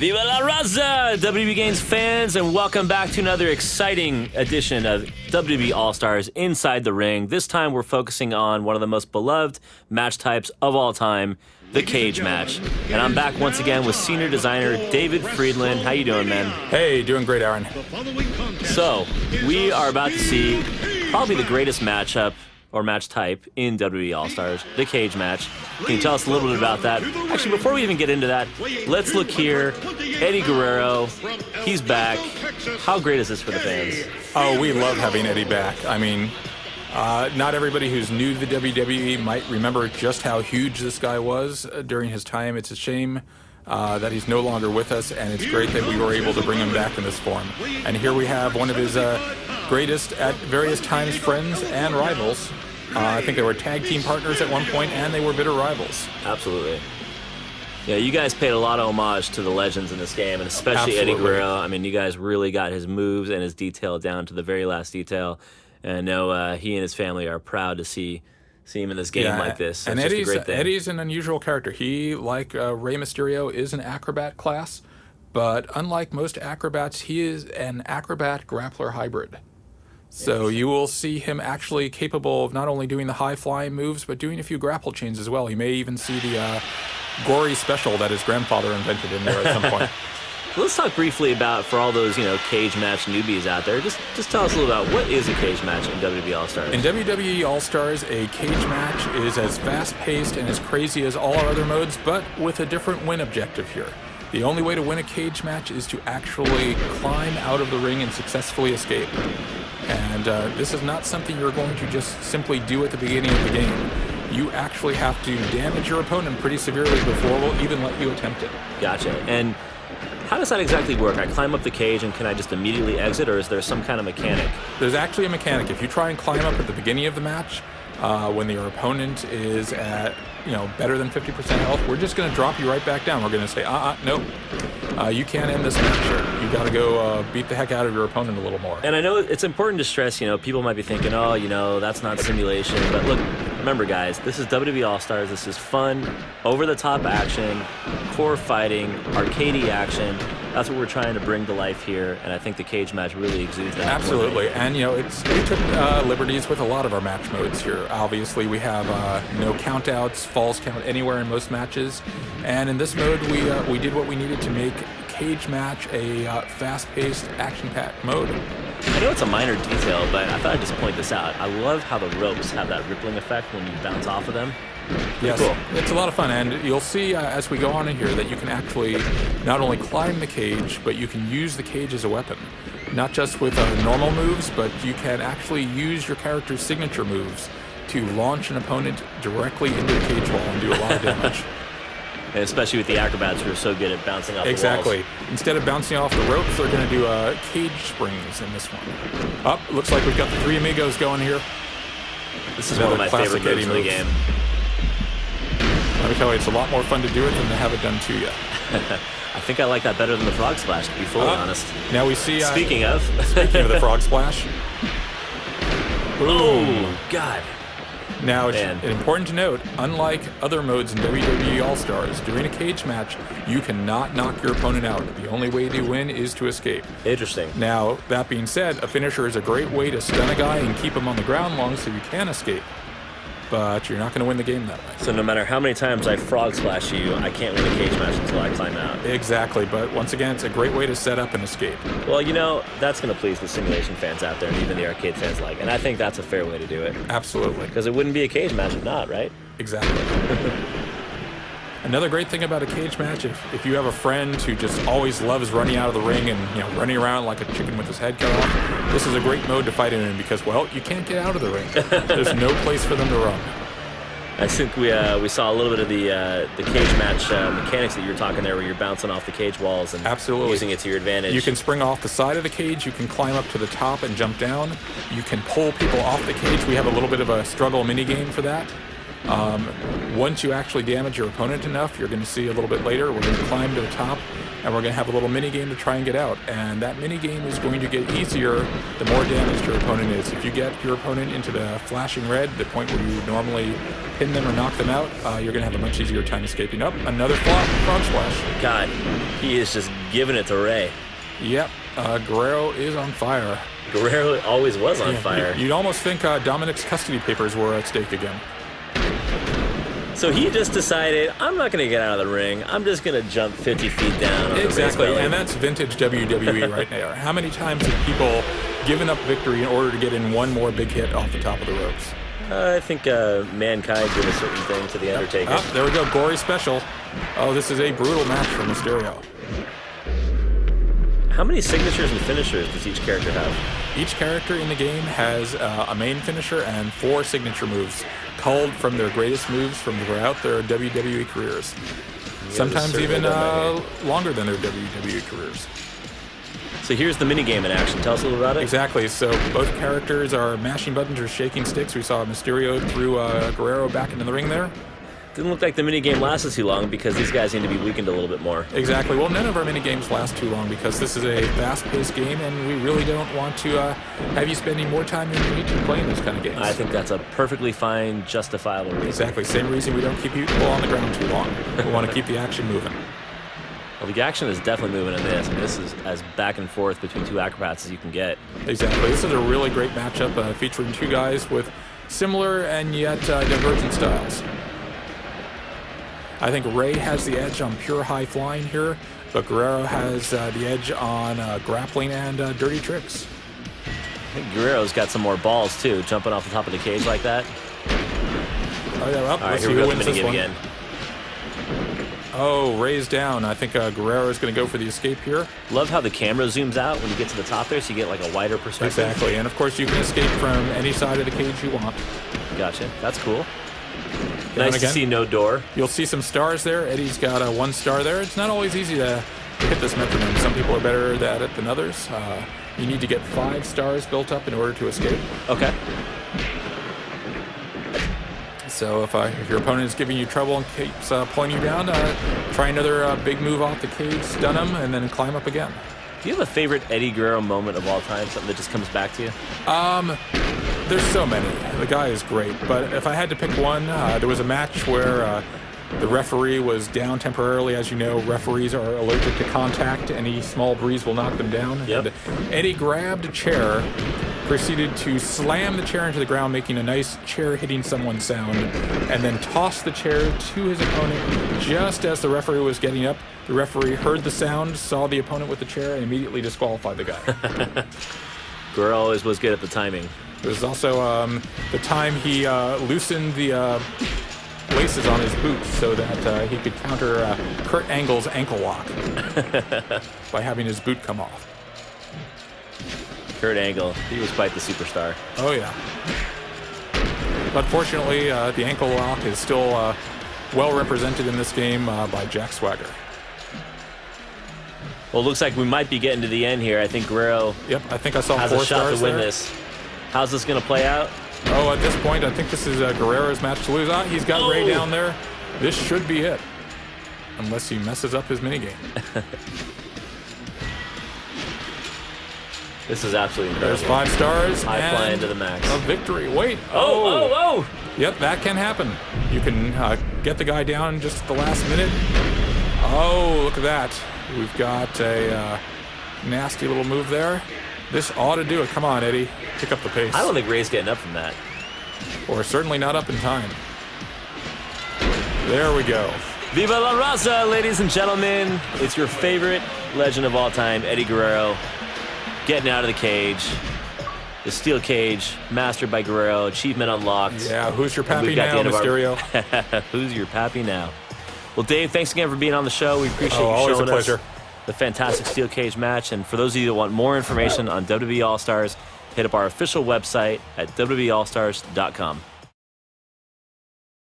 Viva la Raza, WWE Games fans, and welcome back to another exciting edition of WWE All-Stars Inside the Ring. This time we're focusing on one of the most beloved match types of all time, the cage match. And I'm back once again with senior designer David Friedland. How you doing, man? Hey, doing great, Aaron. So, we are about to see probably the greatest matchup or match type in WWE All-Stars, the cage match. Can you tell us a little bit about that? Actually, before we even get into that, let's look here. Eddie Guerrero, he's back. How great is this for the fans? Oh, we love having Eddie back. I mean, not everybody who's new to the WWE might remember just how huge this guy was during his time. It's a shame that he's no longer with us, and it's great that we were able to bring him back in this form. And here we have one of his greatest, at various times, friends and rivals. I think they were tag team partners at one point, and they were bitter rivals. Absolutely. Yeah, you guys paid a lot of homage to the legends in this game, and especially Absolutely. Eddie Guerrero. I mean, you guys really got his moves and his detail down to the very last detail. And I know he and his family are proud to see him in this game like this. So and it's just a great thing. Eddie's an unusual character. He, like Rey Mysterio, is an acrobat class, but unlike most acrobats, he is an acrobat grappler hybrid. So you will see him actually capable of not only doing the high-flying moves, but doing a few grapple chains as well. You may even see the gory special that his grandfather invented in there at some point. Let's talk briefly about, for all those cage match newbies out there, just tell us a little about what is a cage match in WWE All-Stars. In WWE All-Stars, a cage match is as fast-paced and as crazy as all our other modes, but with a different win objective here. The only way to win a cage match is to actually climb out of the ring and successfully escape. And this is not something you're going to just simply do at the beginning of the game. You actually have to damage your opponent pretty severely before we'll even let you attempt it. Gotcha. And how does that exactly work? I climb up the cage and can I just immediately exit, or is there some kind of mechanic? There's actually a mechanic. If you try and climb up at the beginning of the match, when your opponent is at better than 50% health, we're just going to drop you right back down. We're going to say, nope. You can't end this match here. You got to go beat the heck out of your opponent a little more. And I know it's important to stress, people might be thinking, that's not simulation. But look, remember, guys, this is WWE All-Stars. This is fun, over-the-top action, core fighting, arcadey action. That's what we're trying to bring to life here, and I think the cage match really exudes that. Absolutely, and we took liberties with a lot of our match modes here. Obviously, we have no countouts, falls count anywhere in most matches, and in this mode, we did what we needed to make cage match a fast-paced, action-packed mode. I know it's a minor detail, but I thought I'd just point this out. I love how the ropes have that rippling effect when you bounce off of them. Yes, cool. It's a lot of fun, and you'll see as we go on in here that you can actually not only climb the cage, but you can use the cage as a weapon. Not just with normal moves, but you can actually use your character's signature moves to launch an opponent directly into the cage wall and do a lot of damage. And especially with the acrobats who are so good at bouncing off the walls. Exactly. Instead of bouncing off the ropes, they're going to do cage springs in this one. Looks like we've got the three amigos going here. This is one of my favorite moves in the game. Let me tell you, it's a lot more fun to do it than to have it done to you. I think I like that better than the frog splash, to be fully honest. Now we see... Speaking of the frog splash. Oh, God. Now, it's important to note, unlike other modes in WWE All-Stars, during a cage match, you cannot knock your opponent out. The only way to win is to escape. Interesting. Now, that being said, a finisher is a great way to stun a guy and keep him on the ground long so you can escape. But you're not going to win the game that way. So no matter how many times I frog splash you, I can't win a cage match until I climb out. Exactly, but once again, it's a great way to set up and escape. Well, that's going to please the simulation fans out there and even the arcade fans alike. And I think that's a fair way to do it. Absolutely. Because it wouldn't be a cage match if not, right? Exactly. Another great thing about a cage match, if you have a friend who just always loves running out of the ring and running around like a chicken with his head cut off, this is a great mode to fight in because, you can't get out of the ring. There's no place for them to run. I think we saw a little bit of the cage match mechanics that you were talking there, where you're bouncing off the cage walls and using it to your advantage. You can spring off the side of the cage. You can climb up to the top and jump down. You can pull people off the cage. We have a little bit of a struggle mini game for that. Once you actually damage your opponent enough, you're going to see a little bit later, we're going to climb to the top and we're going to have a little mini game to try and get out. And that mini game is going to get easier the more damaged your opponent is. If you get your opponent into the flashing red, the point where you normally pin them or knock them out, you're going to have a much easier time escaping. Up, another frog splash. God, he is just giving it to Ray. Yep, Guerrero is on fire. Guerrero always was on fire. You'd almost think Dominic's custody papers were at stake again. So he just decided, I'm not going to get out of the ring. I'm just going to jump 50 feet down. Exactly, and that's vintage WWE right there. How many times have people given up victory in order to get in one more big hit off the top of the ropes? I think Mankind did a certain thing to The Undertaker. Oh, there we go, gory special. Oh, this is a brutal match for Mysterio. How many signatures and finishers does each character have? Each character in the game has a main finisher and 4 signature moves, culled from their greatest moves from throughout their WWE careers. Sometimes even longer than their WWE careers. So here's the minigame in action. Tell us a little about it. Exactly. So both characters are mashing buttons or shaking sticks. We saw Mysterio threw Guerrero back into the ring there. Didn't look like the minigame lasted too long because these guys need to be weakened a little bit more. Exactly. Well, none of our minigames last too long because this is a fast-paced game, and we really don't want to have you spending more time than you need to playing those kind of games. I think that's a perfectly fine, justifiable reason. Exactly. Same reason we don't keep people on the ground too long. We want to keep the action moving. Well, the action is definitely moving in this. I mean, this is as back and forth between two acrobats as you can get. Exactly. This is a really great matchup featuring two guys with similar and yet divergent styles. I think Ray has the edge on pure high flying here, but Guerrero has the edge on grappling and dirty tricks. I think Guerrero's got some more balls too, jumping off the top of the cage like that. Oh, yeah, well, all right, let's here see we who go. wins The this minigame one. again. Oh, Ray's down. I think Guerrero is going to go for the escape here. Love how the camera zooms out when you get to the top there, so you get like a wider perspective. Exactly, and of course you can escape from any side of the cage you want. Gotcha. That's cool. Down Nice to again. see no door. You'll see some stars there. Eddie's got 1 star there. It's not always easy to hit this metronome. Some people are better at it than others. You need to get 5 stars built up in order to escape. Okay. So if your opponent is giving you trouble and keeps pulling you down, try another big move off the cage, stun him, and then climb up again. Do you have a favorite Eddie Guerrero moment of all time? Something that just comes back to you? There's so many. The guy is great. But if I had to pick one, there was a match where the referee was down temporarily. As you know, referees are allergic to contact. Any small breeze will knock them down. Yep. And Eddie grabbed a chair, proceeded to slam the chair into the ground, making a nice chair hitting someone sound, and then tossed the chair to his opponent just as the referee was getting up. The referee heard the sound, saw the opponent with the chair, and immediately disqualified the guy. Guerrero always was good at the timing. There was also the time he loosened the laces on his boots so that he could counter Kurt Angle's ankle lock by having his boot come off. Kurt Angle, he was quite the superstar. Oh, yeah. But fortunately, the ankle lock is still well represented in this game by Jack Swagger. Well, it looks like we might be getting to the end here. I think Guerrero Yep, I think I saw has 4 a shot stars to win there. this. How's this going to play out? Oh, at this point, I think this is Guerrero's match to lose. He's got Ray down there. This should be it. Unless he messes up his minigame. This is absolutely incredible. There's 5 stars. High and flying to the max. A victory. Wait. Oh! Yep, that can happen. You can get the guy down just at the last minute. Oh, look at that. We've got a nasty little move there. This ought to do it. Come on, Eddie. Pick up the pace. I don't think Ray's getting up from that. Or certainly not up in time. There we go. Viva la Raza, ladies and gentlemen. It's your favorite legend of all time, Eddie Guerrero, getting out of the cage. The steel cage, mastered by Guerrero, achievement unlocked. Yeah, who's your And pappy we've got now, the end of our- Mysterio? Who's your pappy now? Well, Dave, thanks again for being on the show. We appreciate you always a showing us pleasure. the fantastic steel cage match. And for those of you that want more information on WWE All-Stars, hit up our official website at WWEAllstars.com.